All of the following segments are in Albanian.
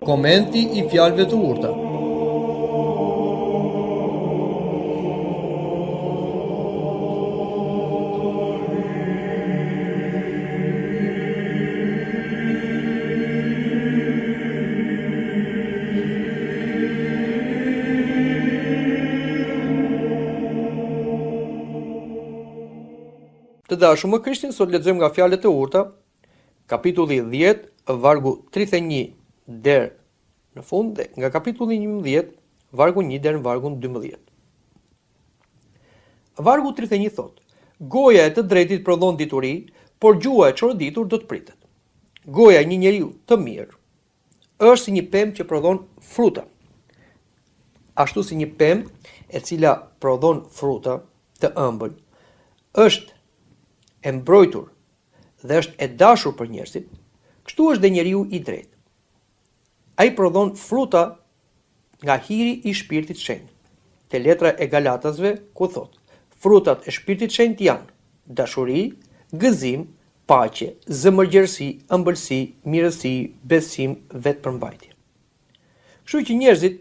Komenti I fjalëve të urta. Të dashur më Krishtin, sot lexojmë nga fjalët e urta, kapitulli 10, vargu 31 deri në fund dhe nga kapitulli 11, vargu 1 deri në vargun 12. Vargu 31 thot: Goja e të drejtit prodhon dituri, por gjua e çoroditur do të pritet. Goja e një njeriu të mirë është si një pemë që prodhon fruta. Ashtu si një pemë e cila prodhon fruta të ëmbël është e mbrojtur dhe është e dashur për njerëzit, kështu është dhe njeriu I drejtë. Ai prodhon fruta nga hiri I Shpirtit Shenjtë. Te letra e Galatasve ku thot: frutat e Shpirtit Shenjtë janë dashuri, gëzim, paqe, zemërgjerësi, ëmbëlsi, mirësi, besim, vetëpërmbajtje. Kështu që njerëzit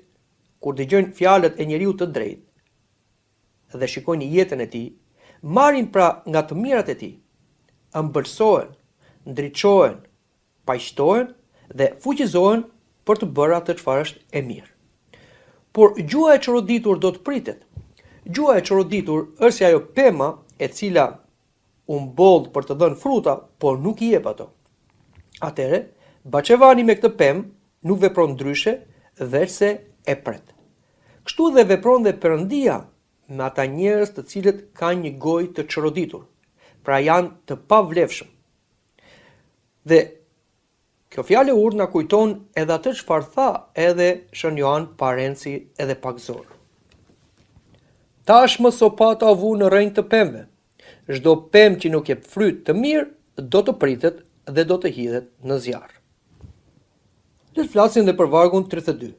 kur dëgjojnë fjalët e njeriu të drejtë dhe shikojnë jetën e tij, marrin pra nga të mirat e tij, ëmbëlsohen, ndriçohen, paqëtohen dhe fuqizohen për të bërë atë çfarë është e mirë. Por gjua e çoroditur do të pritet. Gjua e çoroditur është si ajo pema e cila u mboll për të dhënë fruta, por nuk I jep ato. Atëre, Baçevani me këtë pemë nuk vepron ndryshe, veçse e pret. Kështu dhe vepron dhe Perëndia me ata njerëz të cilët kanë një gojë të çoroditur, pra janë të pavlefshëm. Dhe kjo fjalë e urtë na kujton edhe atë çfarë tha edhe Shën Joan Parenci edhe pakzor. Tashmë sopata u vu në rrënjë të pemëve. Çdo pemë që nuk jep fryt të mirë do të pritet dhe do të hidhet në zjarr. Le të flasim edhe për vargun 32.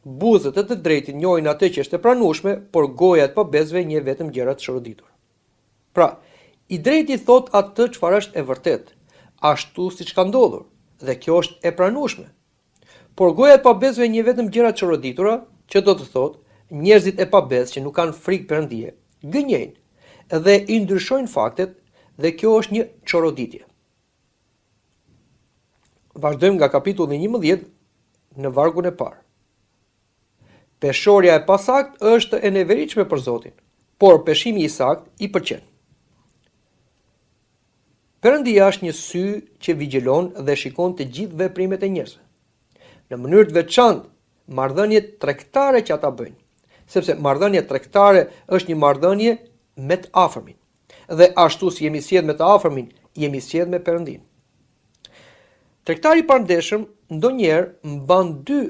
Buzët e të drejtit njohin atë që është e pranueshme, por goja e të pabezëve njeh vetëm gjëra të çoroditur. Pra, I drejti thot atë çfarë është e vërtet, ashtu siç ka ndodhur, dhe kjo është e pranueshme. Por goja e të pabezëve njeh vetëm gjëra të çoroditura, që do të thotë, njerëzit e pabezë që nuk kanë frikë Perëndije, gënjejnë dhe I ndryshojnë faktet dhe kjo është një çoroditje. Vazhdojmë nga kapitulli 11 në vargun e parë. Peshorja e pasakt është e neveritshme për Zotin, por peshimi I sakt I pëlqen. Perëndia është një sy që vigjilon dhe shikon të gjithë veprimet e njerëzve. Në mënyrë të veçantë, marrëdhëniet tregtare që ata bëjnë, sepse marrëdhënia tregtare është një marrëdhënie me të afërmin. Dhe ashtu si jemi sjellë me të afërmin, jemi sjellë me Perëndin. Tregtari I pandeshëm ndonjëherë mban dy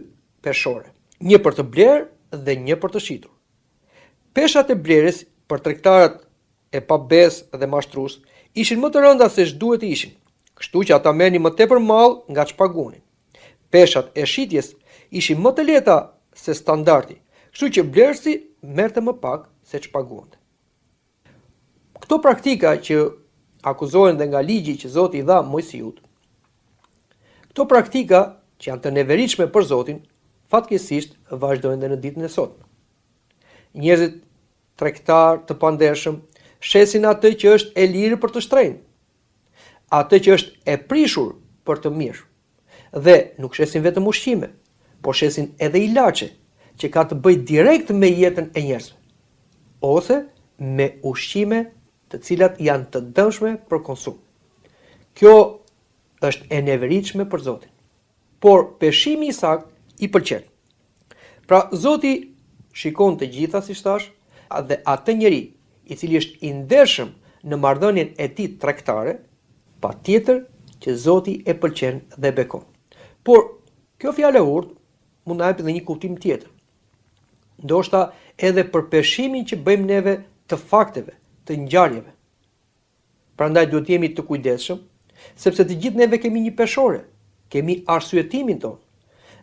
peshore, një për të blerë dhe një për të shitur. Peshat e blerjes për tregtarët e pabezë dhe mashtrues ishin më të rënda se ç'duhet të ishin, kështu që ata merrnin më tepër mall nga ç'paguanin. Peshat e shitjes ishin më të lehta se standardi, kështu që blerësi merrte më pak se ç'paguante. Këto praktika që akuzohen dhe nga ligji që Zoti I dha Mojsiut, këto praktika që janë të neveritshme për Zotin, fatkeqësisht vazhdojnë dhe në ditën e sotme. Njerëzit tregtar të pandershëm shesin atë që është e lirë për të shtrenjtë, atë që është e prishur për të mirë, dhe nuk shesin vetëm ushqime, por shesin edhe ilaçe që ka të bëjë direkt me jetën e njerëzve, ose me ushqime të cilat janë të dëmshme për konsum. Kjo është e neveritshme për Zotin, por peshimi I sakt I pëlqen. Pra Zoti shikon të gjitha si thash, dhe atë njeri I cili është I ndershëm në marrëdhënien e tij tregtare, patjetër që Zoti e pëlqen dhe bekon. Por kjo fjalë e urtë mund na jap edhe një kuptim tjetër. Ndoshta edhe për peshimin që bëjmë neve të fakteve, të ngjarjeve. Prandaj duhet jemi të kujdesshëm, sepse të gjithë neve kemi një peshore, kemi arsyetimin tonë.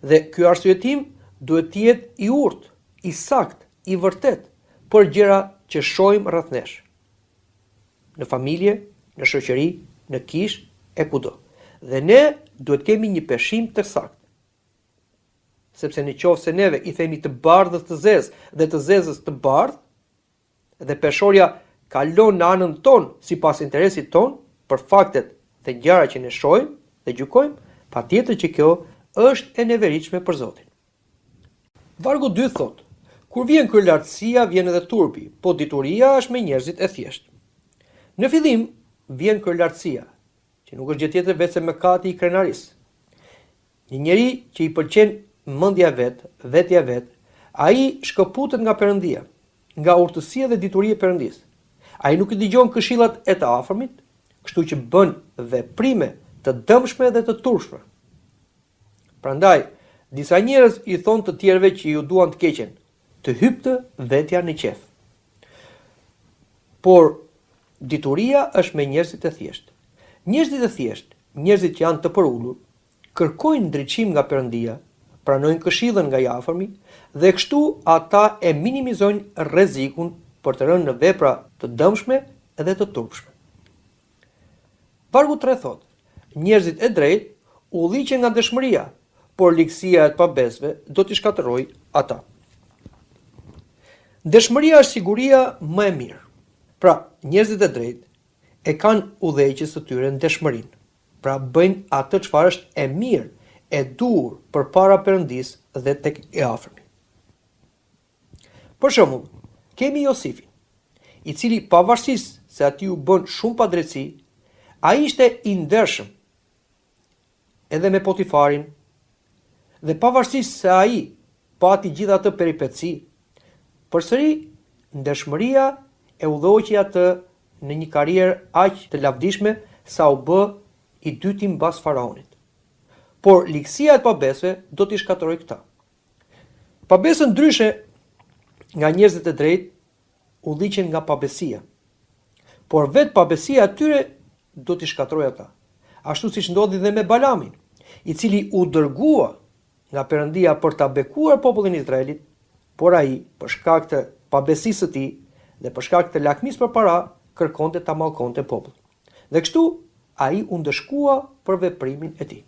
Dhe ky arsyetim duhet të jetë I urtë, I sakt, I vërtet për gjëra që shohim rreth nesh. Në familje, në shoqëri, në kishë e kudo. Dhe ne duhet kemi një peshim të saktë. sepse në qoftë se neve i themi të bardhës të zezë dhe të zezës të bardhë, dhe peshorja kalon në anën tonë sipas interesit tonë për faktet dhe gjërat që ne shohim dhe gjykojmë, patjetër që kjo është e neveritshme për Zotin. Vargu 2 thotë: kur vjen kryelartësia, vjen edhe turpi, po dituria është me njerëzit e thjeshtë. Në fillim vjen kryelartësia, që nuk është gjë tjetër veç se mëkati i krenarisë. Një njeri që i pëlqen mendja vet, vetja vet, ai shkëputet nga Perëndia, nga urtësia dhe dituria e Perëndisë. Ai nuk i dëgjon këshillat e të afërmit, kështu që bën veprime të dëmshme dhe të turshme. Prandaj, disa njerëz i thonë të tjerëve që ju duan të keqen, të hyptë vetja në qef. Por dituria është me njerëzit e thjeshtë. Njerëzit e thjeshtë, njerëzit që janë të përulur, kërkojnë ndriçim nga Perëndia, pranojnë këshillën nga i afërmi dhe kështu ata e minimizojnë rrezikun për të rënë në vepra të dëmshme dhe të turpshme. Vargu 3 thotë: njerëzit e drejtë udhëhiqen nga dëshmëria, por ligësia e të pabesëve do t'i shkatërrojë ata. Dëshmëria është siguria më e mirë. Pra, njerëzit e drejtë e kanë udhëheqës së tyre në dëshmërinë. Pra, bëjnë atë çfarë është e mirë, e duhur përpara Perëndisë dhe tek i afërmi. Për shembull, kemi Josifin, i cili pavarësisht se atij u bën shumë padrejtësi, ai ishte i ndershëm edhe me Potifarin, dhe pavarësisht se ai pati gjithë atë peripeci, përsëri ndershmëria e udhëhoqi atë në një karrierë aq të lavdishme sa u bë i dyti mbas faraonit. Por ligësia e pabesëve do t'i shkatërrojë këta. Pabesët ndryshe nga njerëzit e drejtë udhëhiqen nga pabesia. Por vetë pabesia e tyre do t'i shkatërrojë ata. Ashtu siç ndodhi dhe me Balamin, i cili u dërgua nga Perëndia për ta bekuar popullin e Izraelit, por ai për shkak të pabesisë së tij dhe për shkak të lakmisë përpara kërkonte ta mallkonte popullin. Dhe kështu ai u ndëshkua për veprimin e tij.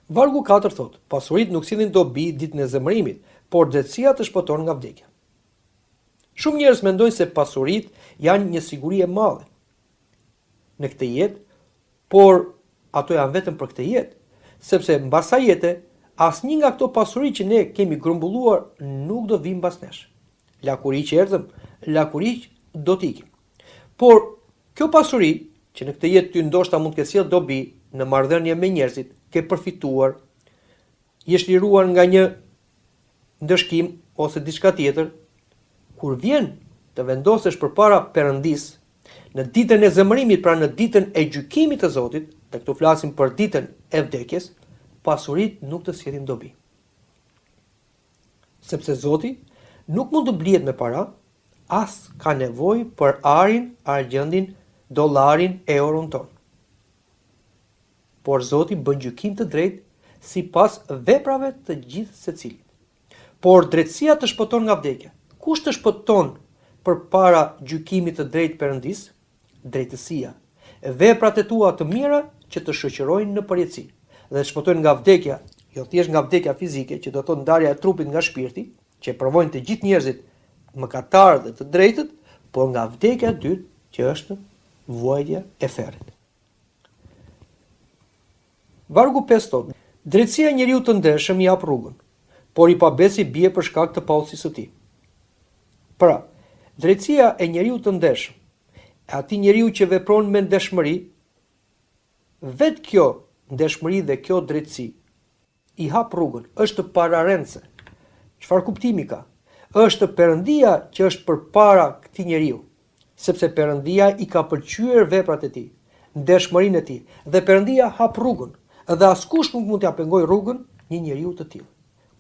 Vargu 4 thot: pasurit nuk sillin dobi ditën e zemërimit, por drejtësia të shpëton nga vdekja. Shumë njerëz mendojnë se pasuritë janë një siguri e madhe në këtë jetë, por ato janë vetëm për këtë jetë, sepse mbas asaj jete asnjë nga këto pasuri që ne kemi grumbulluar nuk do vinë mbas nesh. Lakuri që erdhëm, lakuri do t'ikim. Por kjo pasuri që në këtë jetë ty ndoshta mund të ketë sjellë dobi në marrëdhënie me njerëzit, ke përfituar, je shliruar nga një ndëshkim ose diçka tjetër, kur vjen të vendosesh përpara Perëndisë, në ditën e zemërimit, pra në ditën e gjykimit të Zotit, dhe këtu flasim për ditën e vdekjes, pasuritë nuk të sjellin dobi. Sepse Zoti nuk mund të blihet me para, as ka nevojë për arin, argjendin, dollarin, euron ton. Por Zoti bën gjykim të drejtë sipas veprave të gjithë secilit. Por drejtësia të shpëton nga vdekja. Kush të shpëton përpara gjykimit të drejtë Perëndisë? Drejtësia. Veprat e tua të mira që të shoqërojnë në përjetësi dhe të shpëtojnë nga vdekja, jo thjesht nga vdekja fizike, që do të thotë ndarja e trupit nga shpirti, që e provojnë të gjithë njerëzit mëkatarë dhe të drejtët, por nga vdekja e dytë, që është vuajtja e ferrit. Vargu 5 thotë: drejtësia e njeriu të ndershëm i hap rrugën, por i pabesi bie për shkak të paullësisë së tij. Pra, drejtësia e njeriu të ndershëm, e atij njeriu që vepron me ndeshmëri, vetë kjo ndeshmëri dhe kjo drejtësi i hap rrugën, është pararendse. Çfarë kuptimi ka? Është Perëndia që është përpara këtij njeriu, sepse Perëndia i ka pëlqyer veprat e tij, ndeshmërinë e tij, dhe Perëndia hap rrugën, dhe askush nuk mund t'ia pengojë rrugën një njeriu të tillë.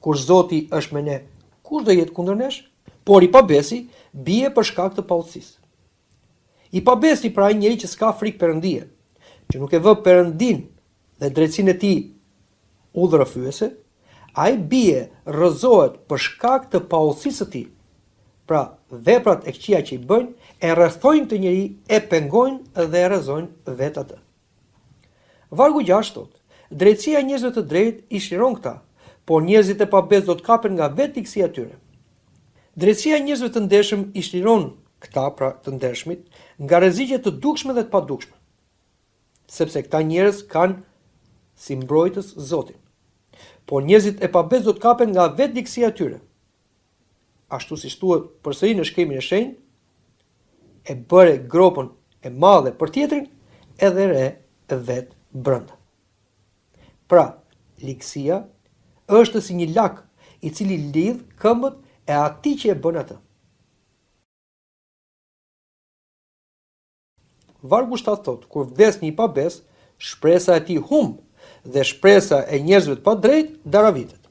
Kur Zoti është me ne, kush do jetë kundër nesh? Por i pabesi bie për shkak të paullësisë. I pabesi pra ai njeri që s'ka frikë Perëndie, që nuk e vë Perëndin dhe drejtsinë e tij udhërrëfyese, ai bie, rrëzohet për shkak të paullësisë së tij. Pra, veprat e këqija që i bëjnë e rrethojnë të njeri, e pengojnë dhe e rrezojnë vetë atë. Vargu 6 thotë: drejtësia e njerëzve të drejtë i shliron këta, por njerëzit e pabes do të kapen nga vetë ligësia e tyre. Drejtësia e njerëzve të ndershëm i shliron këta, pra të ndershmit, nga rreziqet të dukshme dhe të padukshme, sepse këta njerëz kanë si mbrojtës Zotin. Por njerëzit e pabes do të kapen nga vetë ligësia e tyre. Ashtu si thuhet përsëri në Shkrimin e Shenjtë, e bëre gropën e madhe për tjetrin, edhe re e vet brenda. Pra, ligësia është si një lak i cili lidh këmbët e atij që e bën atë. Vargu 7 thot, kur vdes një pabes, shpresa e tij humb dhe shpresa e njerëzve të padrejtë daravitet.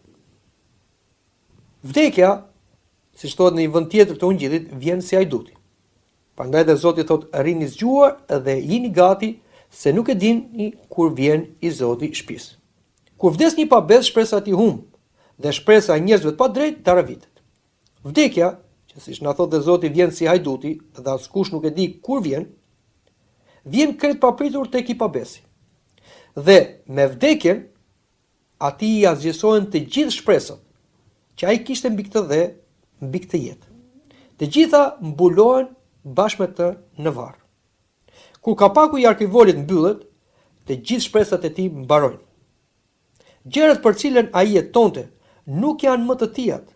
Vdekja, siç thotë në një vend tjetër të Ungjillit, vjen si ajduti. Prandaj dhe Zoti thot, rini zgjuar dhe jini gati, se nuk e dini kur vjen i Zoti i shtëpisë. Kur vdes një pabes, shpresa e tij humb dhe shpresa e njerëzve të padrejtë daravitet. Vdekja, që siç na thotë dhe Zoti vjen si hajduti dhe askush nuk e di kur vjen krejt papritur tek i pabesi. Dhe me vdekjen, atij i azgjësohen të gjithë shpresat që ai kishte mbi këtë dhe mbi këtë jetë. Të gjitha mbulohen bashkë me të në varr. Kur kapaku i arkivolit mbyllet, të gjithë shpresat e tij mbarojnë. Gjërat për cilën ai jetonte nuk janë më të tijat,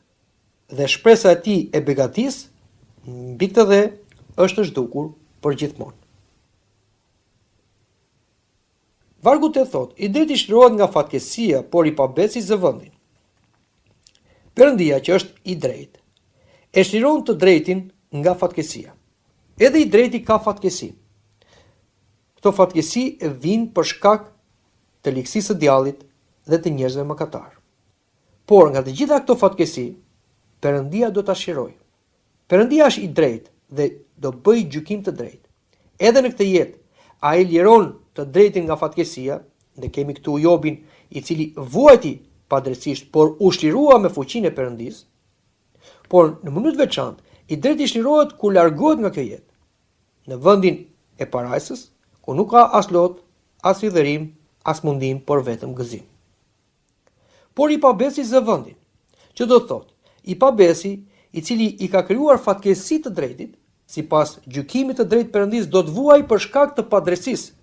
dhe shpresa e tij e begatis mbi këtë dhe është zhdukur për gjithmonë. Vargu 8 thot, i drejti shlirohet nga fatkeqësia, por i pabesi zëvendin. Perëndia, që është i drejtë, e shliron të drejtin nga fatkeqësia. Edhe i drejti ka fatkeqësi. Këto fatkeqësi vijnë për shkak të ligësisë së djallit dhe të njerëzve mëkatar. Por nga të gjitha këto fatkeqësi, Perëndia do ta shirojë. Perëndia është i drejtë dhe do bëj gjykim të drejtë. Edhe në këtë jetë, ai liron të drejtin nga fatkeqësia, dhe kemi këtu Jobin, i cili vuajti padrejtisht, por u shlirua me fuqinë e Perëndisë. Por në mënyrë të veçantë, i drejti shlirohet kur largohet nga kjo jetë, në vendin e parajsës, ku nuk ka as lot, as hidhërim, as mundim, por vetëm gëzim. Por i pabesi zëvendin, që do të thotë, i pabesi, i cili i ka krijuar fatkeqësi të drejtit, sipas gjykimit të drejtë Perëndis, do të vuajë për shkak të padrejtisë.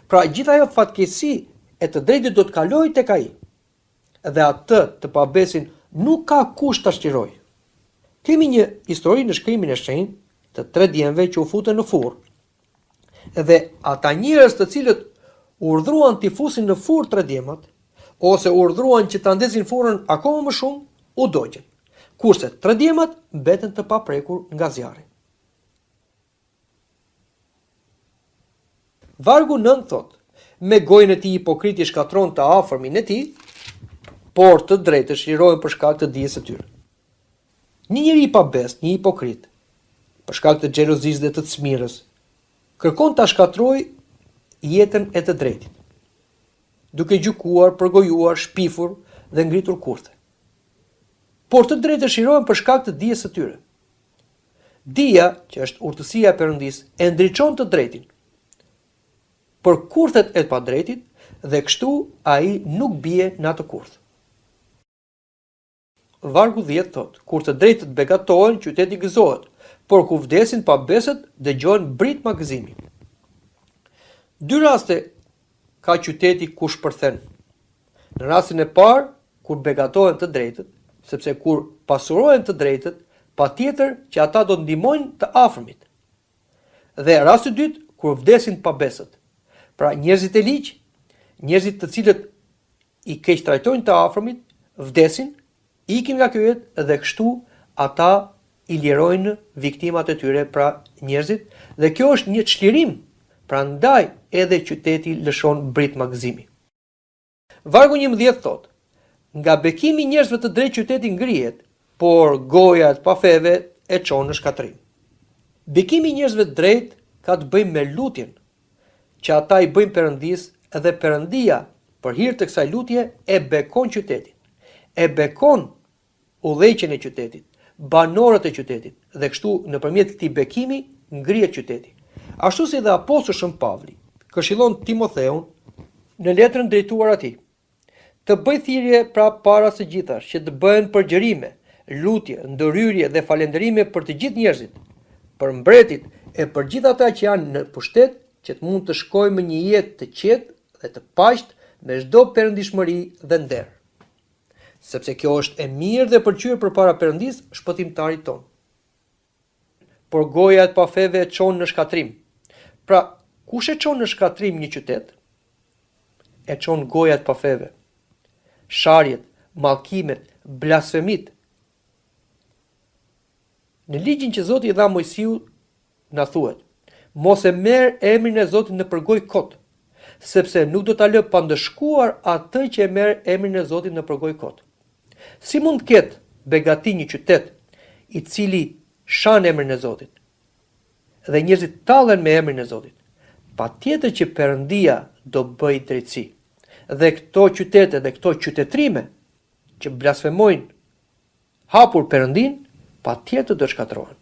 Pra gjithë ajo fatkeqësi e të drejtit do të kalojë tek ai. Dhe atë të pabesin nuk ka kush ta shtrirojë. Kemi një histori në Shkrimin e Shenjtë të 3 djemve që u futën në furrë. Dhe ata njerëz të cilët urdhruan t'i fusin në furrë 3 djemat, ose urdhruan që ta ndezin furrën akoma më shumë, u dogjën. Kurse 3 djemat mbeten të paprekur nga zjarri. Vargu 9 thot, me gojën e tij hipokriti shkatron të afërmin e tij, por të drejtë shlirohen për shkak të dijes së tyre. Një njeri i pabest, një hipokrit, për shkak të xhelozisë dhe të çmirës, kërkon ta shkatrojë jetën e të drejtit, duke gjykuar, përgojuar, shpifur dhe ngritur kurthe. Por të drejtë shlirohen për shkak të dijes së tyre. Dija, që është urtësia e Perëndisë, e ndriçon të drejtin për kurthet e padrejtit, dhe kështu ai nuk bie në atë kurth. Vargu 10 thot, kur të drejtët begatohen, qyteti gëzohet, por ku vdesin pabesët, dëgjohen britma gëzimi. 2 raste ka qyteti ku shpërthen. Në rastin e parë, kur begatohen të drejtët, sepse kur pasurohen të drejtët, patjetër që ata do ndihmojnë të afërmit. Dhe rasti i dytë, kur vdesin pabesët. Pra njerëzit e ligj, njerëzit të cilët i keq trajtojnë të afërmit, vdesin, ikin nga kjo jetë dhe kështu ata i lirojnë viktimat e tyre, pra njerëzit, dhe kjo është një çlirim, prandaj edhe qyteti lëshon britma gëzimi. Vargu 11 thot, nga bekimi i njerëzve të drejtë qyteti ngrihet, por goja e pafeve e çon në shkatrim. Bekimi i njerëzve të drejtë ka të bëjë me lutjen që ata i bëjnë Perëndisë, dhe Perëndia për hir të kësaj lutje e bekon qytetin. E bekon udhëheqjen e qytetit, banorët e qytetit, dhe kështu nëpërmjet këtij bekimi ngrihet qyteti. Ashtu si dhe apostulli Shën Pavli këshillon Timotheun në letrën drejtuar atij, të bëj thirrje pra para së gjithash që të bëhen përgjërime, lutje, ndërhyrje dhe falënderime për të gjithë njerëzit, për mbretit e për gjithë ata që janë në pushtet, që të mund të shkojmë një jetë të qetë dhe të paqët me çdo perëndishmëri dhe nder. Sepse kjo është e mirë dhe pëlqyer përpara Perëndis, shpëtimtarit ton. Por goja e pafeve e çon në shkatrim. Pra, kush e çon në shkatrim një qytet? E çon goja e pafeve. Sharjet, mallkimet, blasfemit. Në ligjin që Zoti i dha Mojsiut na thuhet: mos e merr emrin e Zotit në përgojë kot, sepse nuk do ta lë pa ndëshkuar atë që e merr emrin e Zotit në përgojë kot. Si mund të ketë begati një qytet i cili shan emrin e Zotit dhe njerëzit tallen me emrin e Zotit? Patjetër që Perëndia do bëj drejtësi. Dhe këto qytete dhe këto qytetrime që blasfemojnë hapur Perëndin, patjetër do shkatrohen.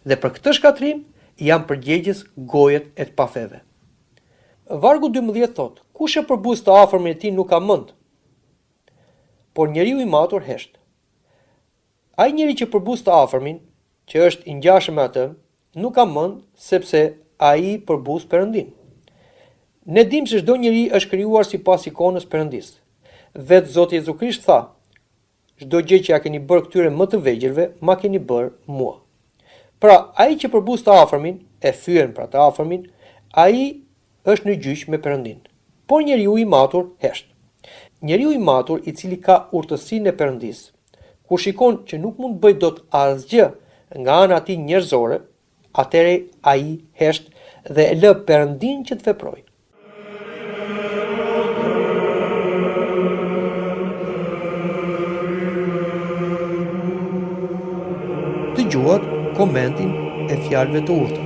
Dhe për këtë shkatrim janë përgjegjës gojet e të pafeve. Vargu 12 thot: kush e përbuz të afërmin e tij nuk ka mend, por njeriu i matur hesht. Ai njeri që përbuz të afërmin, që është i ngjashëm me atë, nuk ka mend sepse ai përbuz Perëndin. Ne dimë se çdo njeri është krijuar sipas ikonës Perëndis. Vetë Zoti Jezu Krisht tha: çdo gjë që ja keni bërë këtyre më të vegjëlve, ma keni bërë mua. Pra, ai që përbuz të afërmin, e fyen pra të afërmin, ai është në gjyq me Perëndin. Por njeriu i matur hesht. Njeriu i matur i cili ka urtësinë e Perëndis, kur shikon që nuk mund bëj dot asgjë nga ana e tij njerëzore, atëre ai hesht dhe e lë Perëndin që të veprojë. Dëgjuat komentin e fjalëve të urtë.